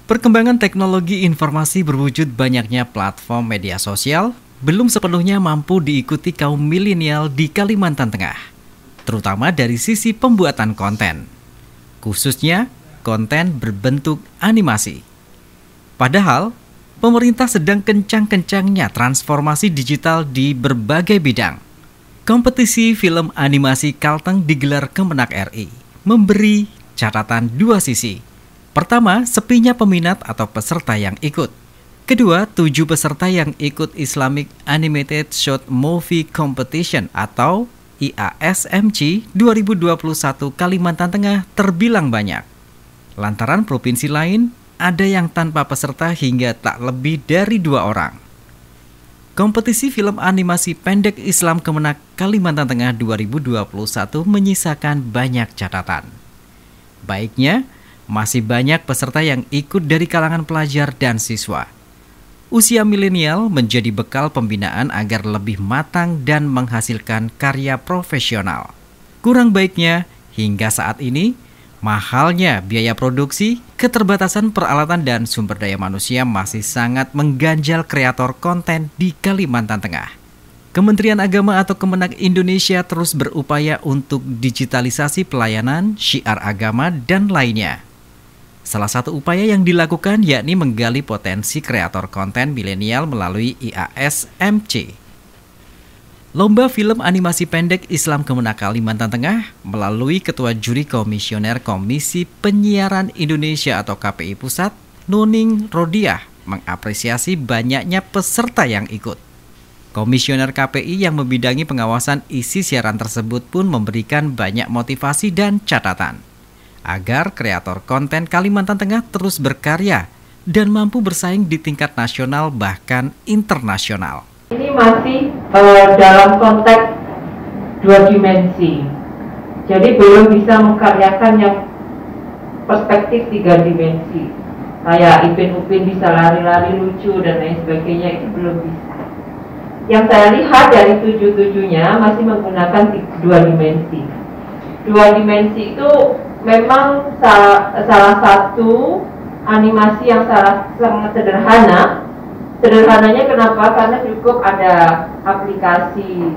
Perkembangan teknologi informasi berwujud banyaknya platform media sosial belum sepenuhnya mampu diikuti kaum milenial di Kalimantan Tengah, terutama dari sisi pembuatan konten, khususnya konten berbentuk animasi. Padahal, pemerintah sedang kencang-kencangnya transformasi digital di berbagai bidang. Kompetisi film animasi Kalteng digelar Kemenak RI, memberi catatan dua sisi. Pertama, sepinya peminat atau peserta yang ikut. Kedua, 7 peserta yang ikut Islamic Animated Short Movie Competition atau IASMC 2021 Kalimantan Tengah terbilang banyak. Lantaran provinsi lain ada yang tanpa peserta hingga tak lebih dari 2 orang. Kompetisi film animasi pendek Islam Kemenak Kalimantan Tengah 2021 menyisakan banyak catatan. Baiknya, masih banyak peserta yang ikut dari kalangan pelajar dan siswa. Usia milenial menjadi bekal pembinaan agar lebih matang dan menghasilkan karya profesional. Kurang baiknya, hingga saat ini, mahalnya biaya produksi, keterbatasan peralatan dan sumber daya manusia masih sangat mengganjal kreator konten di Kalimantan Tengah. Kementerian Agama atau Kemenak Indonesia terus berupaya untuk digitalisasi pelayanan, syiar agama, dan lainnya. Salah satu upaya yang dilakukan yakni menggali potensi kreator konten milenial melalui IASMC. Lomba film animasi pendek Islam Kemenak Kalimantan Tengah melalui Ketua Juri Komisioner Komisi Penyiaran Indonesia atau KPI Pusat, Nuning Rodiah, mengapresiasi banyaknya peserta yang ikut. Komisioner KPI yang membidangi pengawasan isi siaran tersebut pun memberikan banyak motivasi dan catatan agar kreator konten Kalimantan Tengah terus berkarya dan mampu bersaing di tingkat nasional bahkan internasional. Ini masih dalam konteks 2 dimensi, jadi belum bisa mengkaryakan yang perspektif 3 dimensi. Kayak Ipin Upin bisa lari-lari lucu dan lain sebagainya, itu belum bisa. Yang saya lihat dari 7-7-nya masih menggunakan 2 dimensi. 2 dimensi itu memang salah satu animasi yang sangat sederhana. Sederhananya kenapa? Karena cukup ada aplikasi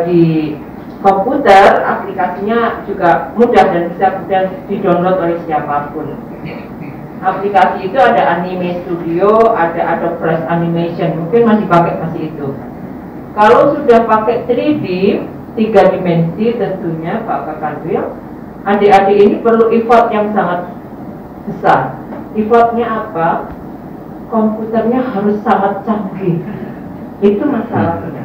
di komputer, aplikasinya juga mudah dan bisa kemudian di-download oleh siapapun. Aplikasi itu ada Anime Studio, ada Adobe Flash Animation, mungkin masih itu. Kalau sudah pakai 3D, 3 dimensi tentunya Pak Kakanwil, adik-adik ini perlu effort yang sangat besar. Effortnya apa? Komputernya harus sangat canggih. Itu masalahnya.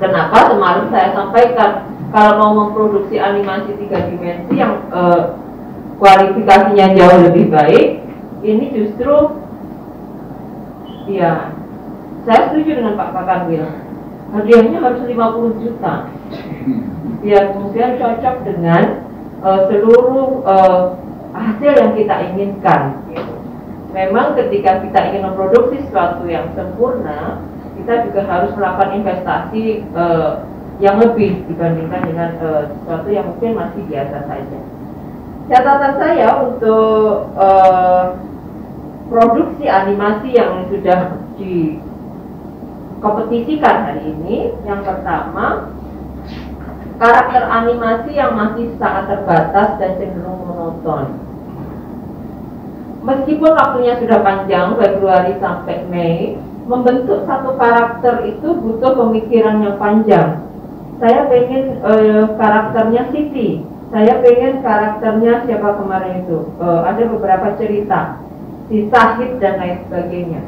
Kenapa semalam saya sampaikan, kalau mau memproduksi animasi 3 dimensi yang kualifikasinya jauh lebih baik, ini justru ya, saya setuju dengan Pak Kakanwil. Hadiahnya harus 50 juta. Biar kemudian cocok dengan seluruh hasil yang kita inginkan. Memang ketika kita ingin memproduksi sesuatu yang sempurna, kita juga harus melakukan investasi yang lebih dibandingkan dengan sesuatu yang mungkin masih biasa saja. Catatan saya untuk produksi animasi yang sudah dikompetisikan hari ini, yang pertama, karakter animasi yang masih sangat terbatas dan cenderung monoton. Meskipun waktunya sudah panjang, Februari sampai Mei, membentuk satu karakter itu butuh pemikiran yang panjang. Saya pengen karakternya Siti, saya pengen karakternya siapa kemarin itu, ada beberapa cerita, si Sahid dan lain sebagainya.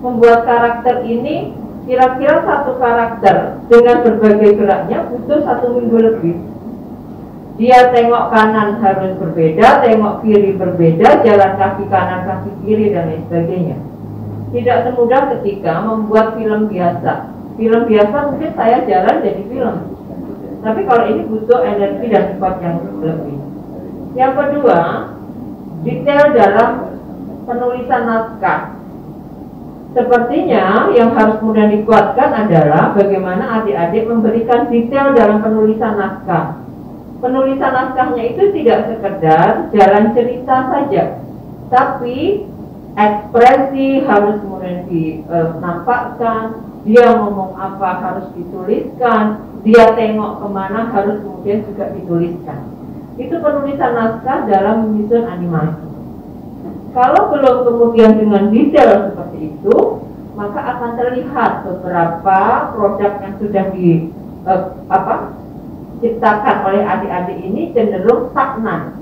Membuat karakter ini, kira-kira satu karakter dengan berbagai geraknya butuh 1 minggu lebih. Dia tengok kanan harus berbeda, tengok kiri berbeda, jalan kaki kanan, kaki kiri, dan lain sebagainya. Tidak semudah ketika membuat film biasa. Film biasa mungkin saya jalan jadi film. Tapi kalau ini butuh energi dan effort yang lebih. Yang kedua, detail dalam penulisan naskah. Sepertinya yang harus kemudian dikuatkan adalah bagaimana adik-adik memberikan detail dalam penulisan naskah. Penulisan naskahnya itu tidak sekedar jalan cerita saja, Tapi ekspresi harus kemudian dinampakkan, dia ngomong apa harus dituliskan, dia tengok kemana harus kemudian juga dituliskan. Itu penulisan naskah dalam menyusun animasi. Kalau belum kemudian dengan detail seperti itu, maka akan terlihat beberapa produk yang sudah diciptakan oleh adik-adik ini cenderung stagnan.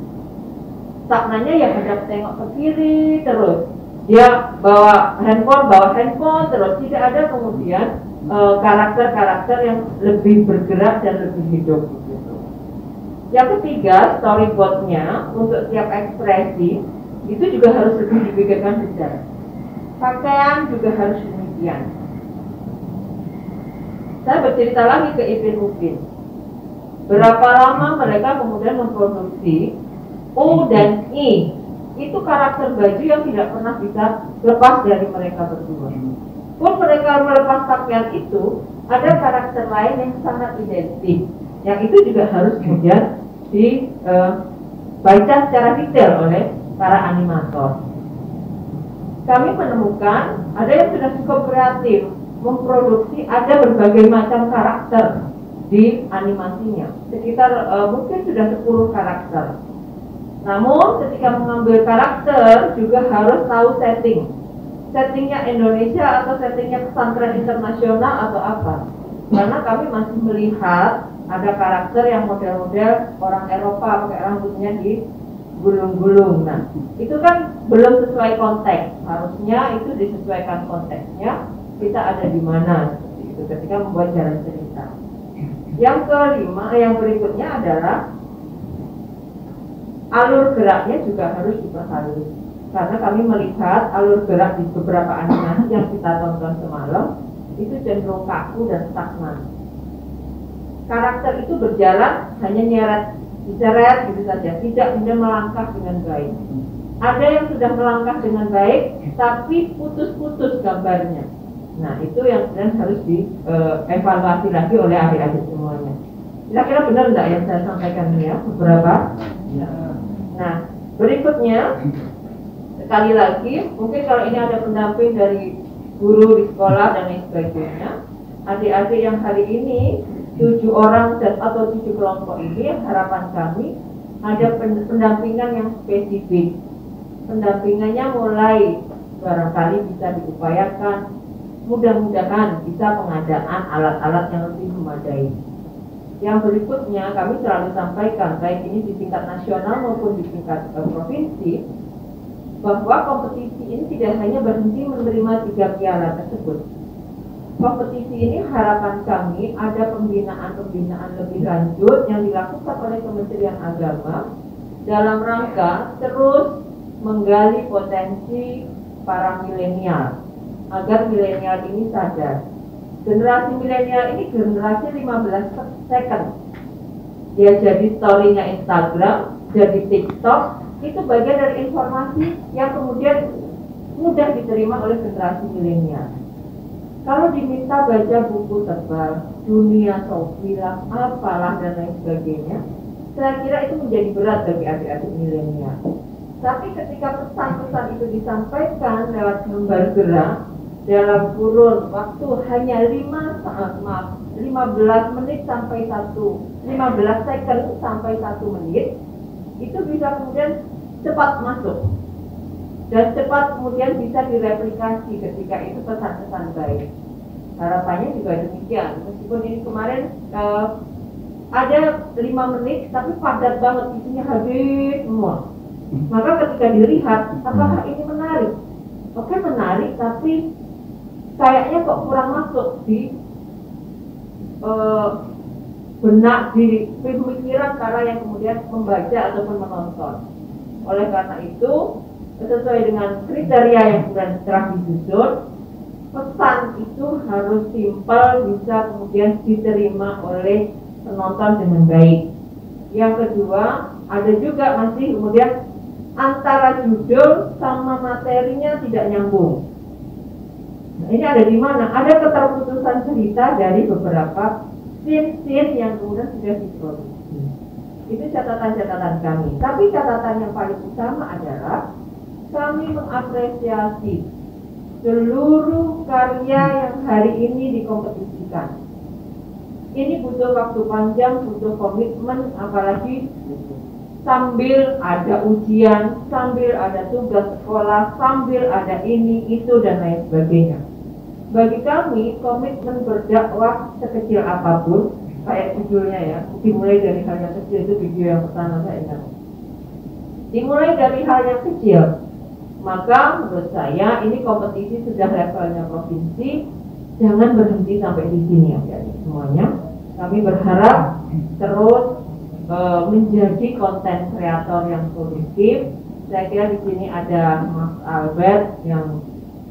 Stagnannya ya hendak tengok ke kiri terus, dia bawa handphone terus, tidak ada kemudian karakter-karakter yang lebih bergerak dan lebih hidup gitu. Yang ketiga, storyboardnya untuk tiap ekspresi itu juga harus lebih dipikirkan detail. Pakaian juga harus demikian. Saya bercerita lagi ke Ipin Upin. Berapa lama mereka kemudian memproduksi U dan I. Itu karakter baju yang tidak pernah bisa lepas dari mereka berdua. Pun mereka melepas pakaian itu, ada karakter lain yang sangat identik. Yang itu juga harus kemudian dibaca secara detail oleh para animator. Kami menemukan ada yang sudah cukup kreatif memproduksi ada berbagai macam karakter di animasinya, sekitar mungkin sudah 10 karakter. Namun ketika mengambil karakter juga harus tahu settingnya Indonesia atau settingnya pesantren internasional atau apa, karena kami masih melihat ada karakter yang model-model orang Eropa pakai rambutnya di gulung-gulung. Nah, itu kan belum sesuai konteks. Harusnya itu disesuaikan konteksnya. Kita ada di mana seperti itu ketika membuat jalan cerita. Yang kelima, yang berikutnya adalah alur geraknya juga harus diperhalus. Karena kami melihat alur gerak di beberapa animasi yang kita tonton semalam itu cenderung kaku dan stagnan. Karakter itu berjalan hanya diseret gitu saja, tidak kemudian melangkah dengan baik. Ada yang sudah melangkah dengan baik, tapi putus-putus gambarnya. Nah, itu yang kemudian harus dievaluasi lagi oleh adik-adik semuanya. Kira-kira benar enggak yang saya sampaikan ini ya? Beberapa. Nah, berikutnya sekali lagi, mungkin kalau ini ada pendamping dari guru di sekolah dan lain sebagainya, adik-adik yang hari ini 7 orang atau 7 kelompok ini, harapan kami ada pendampingan yang spesifik. Pendampingannya mulai barangkali bisa diupayakan, mudah-mudahan bisa pengadaan alat-alat yang lebih memadai. Yang berikutnya kami selalu sampaikan, baik ini di tingkat nasional maupun di tingkat provinsi, bahwa kompetisi ini tidak hanya berhenti menerima 3 piala tersebut. Kompetisi ini harapan kami ada pembinaan lebih lanjut yang dilakukan oleh Kementerian Agama dalam rangka terus menggali potensi para milenial agar milenial ini sadar. Generasi milenial ini generasi 15 second. Dia jadi story-nya Instagram, jadi TikTok, itu bagian dari informasi yang kemudian mudah diterima oleh generasi milenial. Kalau diminta baca buku tebal, dunia sosial, apalah dan lain sebagainya, saya kira itu menjadi berat bagi adik-adik milenial. Tapi ketika pesan-pesan itu disampaikan lewat gambar gerak dalam kurun waktu hanya 15 menit sampai 15 second sampai 1 menit, itu bisa kemudian cepat masuk dan cepat kemudian bisa direplikasi ketika itu pesan-pesan baik. Harapannya juga demikian. Meskipun ini kemarin ada 5 menit tapi padat banget, isinya habis semua. Maka ketika dilihat, apakah ini menarik? Oke, menarik, tapi kayaknya kok kurang masuk di benak, di pemikiran para yang kemudian membaca ataupun menonton. Oleh karena itu, sesuai dengan kriteria yang kemudian telah disusun, pesan itu harus simpel, bisa kemudian diterima oleh penonton dengan baik. Yang kedua, ada juga masih kemudian antara judul sama materinya tidak nyambung. Nah, ini ada di mana? Ada keterputusan cerita dari beberapa scene yang kemudian sudah diproduksi. Itu catatan-catatan kami. Tapi catatan yang paling utama adalah kami mengapresiasi seluruh karya yang hari ini dikompetisikan. Ini butuh waktu panjang, butuh komitmen, apalagi sambil ada ujian, sambil ada tugas sekolah, sambil ada ini, itu, dan lain sebagainya. Bagi kami, komitmen berdakwah sekecil apapun, kayak judulnya ya, dimulai dari hal yang kecil, itu video yang pertama saya ingat. Dimulai dari hal yang kecil, maka menurut saya ini kompetisi sudah levelnya provinsi, jangan berhenti sampai di sini ya semuanya. Kami berharap terus menjadi konten kreator yang produktif. Saya kira di sini ada Mas Albert yang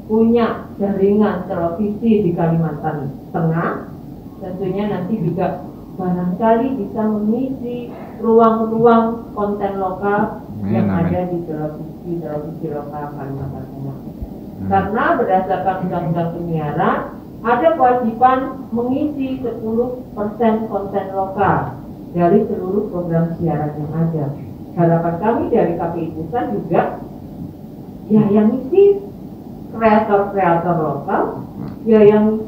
punya jaringan televisi di Kalimantan Tengah. Tentunya nanti juga barangkali bisa mengisi ruang-ruang konten lokal yang ada di televisi lokal Kalimantan Tengah. Karena berdasarkan undang-undang penyiaran ada kewajiban mengisi 10% konten lokal dari seluruh program siaran yang ada. Harapan kami dari KPI Pusat juga ya yang ngisi kreator-kreator lokal, ya yang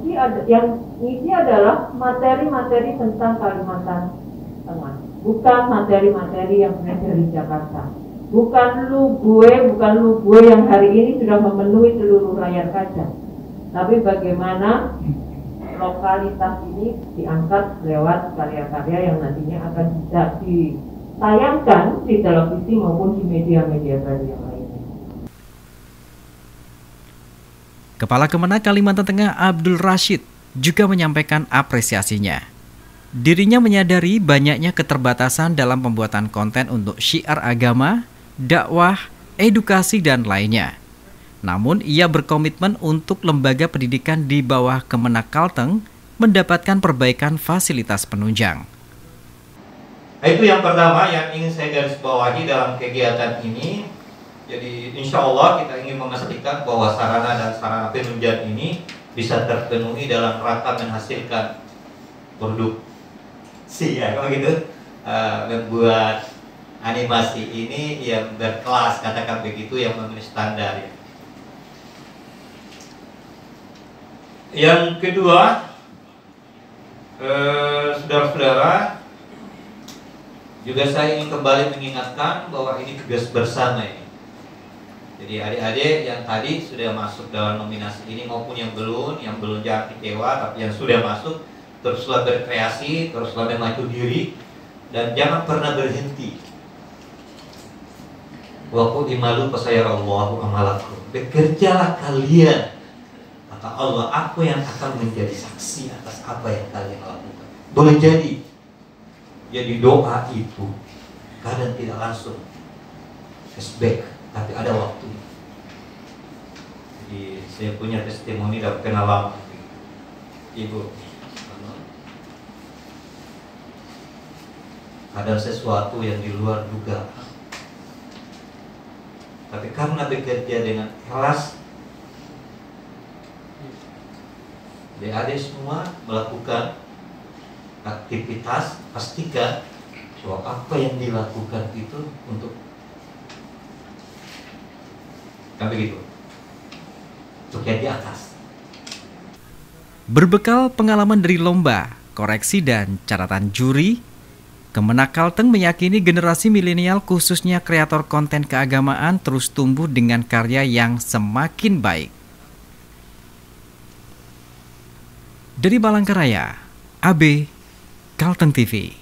ngisi adalah materi-materi tentang Kalimantan Tengah, bukan materi-materi yang dari Jakarta. Bukan lu gue yang hari ini sudah memenuhi seluruh layar kaca. Tapi bagaimana lokalitas ini diangkat lewat karya-karya yang nantinya akan bisa ditayangkan di televisi maupun di media-media baru yang lainnya. Kepala Kemenak Kalimantan Tengah Abdul Rashid juga menyampaikan apresiasinya. Dirinya menyadari banyaknya keterbatasan dalam pembuatan konten untuk syiar agama, dakwah, edukasi, dan lainnya. Namun ia berkomitmen untuk lembaga pendidikan di bawah Kemenak Kalteng mendapatkan perbaikan fasilitas penunjang. Itu yang pertama yang ingin saya garis bawahi dalam kegiatan ini. Jadi insya Allah kita ingin memastikan bahwa sarana dan sarana penunjang ini bisa terpenuhi dalam rangka menghasilkan produksi ya, kalau gitu, membuat animasi ini yang berkelas, katakan begitu, yang memenuhi standar ya. Yang kedua, saudara-saudara, juga saya ingin kembali mengingatkan bahwa ini tugas bersama ini. Jadi adik-adik yang tadi sudah masuk dalam nominasi ini maupun yang belum jangan kecewa, tapi yang sudah masuk teruslah berkreasi, teruslah maju diri, dan jangan pernah berhenti. Wa qudimalu fasayarallahu amalakum. Bekerjalah kalian. Kata Allah, aku yang akan menjadi saksi atas apa yang kalian lakukan. Boleh jadi doa itu kadang tidak langsung cashback, tapi ada waktu. Jadi saya punya testimoni dan pengalaman. Ibu, ada sesuatu yang di luar dugaan, tapi karena bekerja dengan ikhlas, adik-adik semua melakukan aktivitas, pastikan bahwa apa yang dilakukan itu untuk begitu, untuk yang di atas. Berbekal pengalaman dari lomba, koreksi, dan catatan juri, Kemenak Kalteng meyakini generasi milenial khususnya kreator konten keagamaan terus tumbuh dengan karya yang semakin baik. Dari Palangkaraya, AB, Kalteng TV.